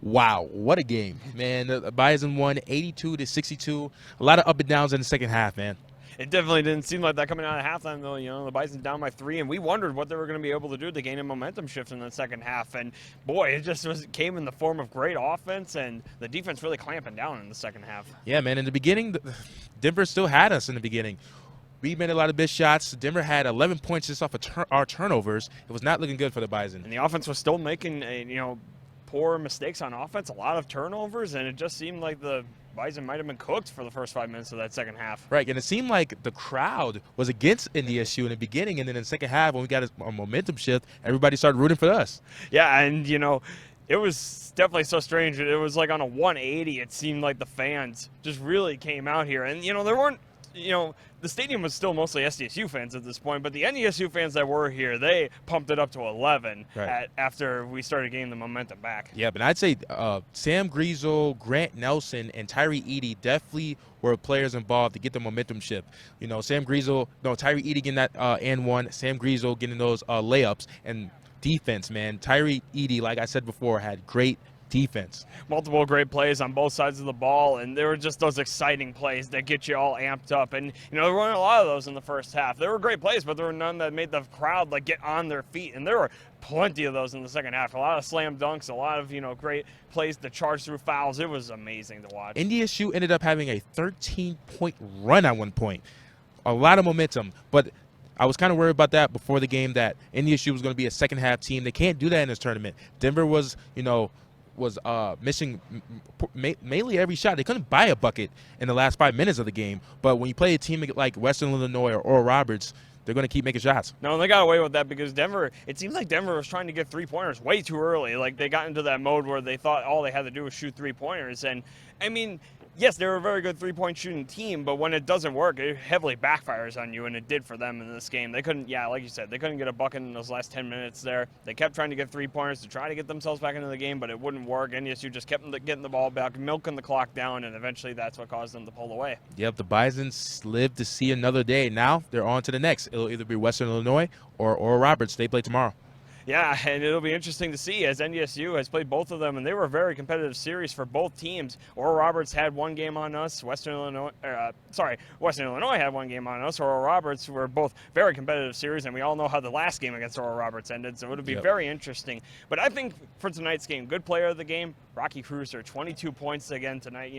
Wow, what a game, man. The Bison won 82-62. A lot of up and downs in the second half, man. It definitely didn't seem like that coming out of halftime, though. The Bison down by 3, and we wondered what they were going to be able to do to gain a momentum shift in the second half. And, boy, it came in the form of great offense, and the defense really clamping down in the second half. Yeah, man, in the beginning, Denver still had us in the beginning. We made a lot of big shots. Denver had 11 points just off of our turnovers. It was not looking good for the Bison. And the offense was still making, poor mistakes on offense, a lot of turnovers, and it just seemed like the Bison might have been cooked for the first 5 minutes of that second half. Right, and it seemed like the crowd was against NDSU in the beginning, and then in the second half, when we got a momentum shift, everybody started rooting for us. Yeah, and, it was definitely so strange. It was like on a 180. It seemed like the fans just really came out here. And, there weren't, the stadium was still mostly SDSU fans at this point, but the NDSU fans that were here, they pumped it up to 11 after we started getting the momentum back. Yeah, but I'd say Sam Griesel, Grant Nelson, and Tyree Edey definitely were players involved to get the momentum shift. Tyree Edey getting that and one, Sam Griesel getting those layups, and defense, man. Tyree Edey, like I said before, had great defense. Multiple great plays on both sides of the ball, and there were just those exciting plays that get you all amped up. And, there weren't a lot of those in the first half. There were great plays, but there were none that made the crowd, get on their feet. And there were plenty of those in the second half. A lot of slam dunks, a lot of, great plays to charge through fouls. It was amazing to watch. NDSU ended up having a 13-point run at one point. A lot of momentum, but I was kind of worried about that before the game, that NDSU was going to be a second-half team. They can't do that in this tournament. Denver was, missing mainly every shot. They couldn't buy a bucket in the last 5 minutes of the game. But when you play a team like Western Illinois or Oral Roberts, they're going to keep making shots. No, they got away with that because it seems like Denver was trying to get three-pointers way too early. Like, they got into that mode where they thought all they had to do was shoot three-pointers. And, yes, they're a very good three-point shooting team, but when it doesn't work, it heavily backfires on you, and it did for them in this game. They couldn't, like you said, they couldn't get a bucket in those last 10 minutes there. They kept trying to get three-pointers to try to get themselves back into the game, but it wouldn't work. NDSU just kept getting the ball back, milking the clock down, and eventually that's what caused them to pull away. Yep, the Bisons lived to see another day. Now they're on to the next. It'll either be Western Illinois or Oral Roberts. They play tomorrow. Yeah, and it'll be interesting to see as NDSU has played both of them, and they were a very competitive series for both teams. Oral Roberts had one game on us. Western Illinois had one game on us. Oral Roberts were both very competitive series, and we all know how the last game against Oral Roberts ended, so it'll be very interesting. But I think for tonight's game, good player of the game, Rocky Cruiser, 22 points again tonight,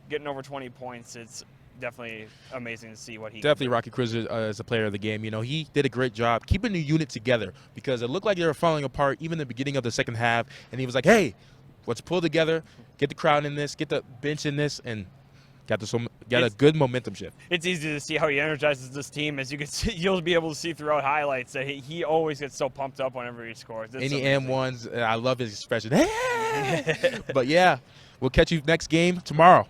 getting over 20 points. It's definitely amazing to see what he Definitely Rocky Cruiser is a player of the game. He did a great job keeping the unit together because it looked like they were falling apart even in the beginning of the second half. And he was like, hey, let's pull together, get the crowd in this, get the bench in this, and got a good momentum shift. It's easy to see how he energizes this team. As you can see, you'll be able to see throughout highlights that he always gets so pumped up whenever he scores. Any M1s, I love his expression. But, yeah, we'll catch you next game tomorrow.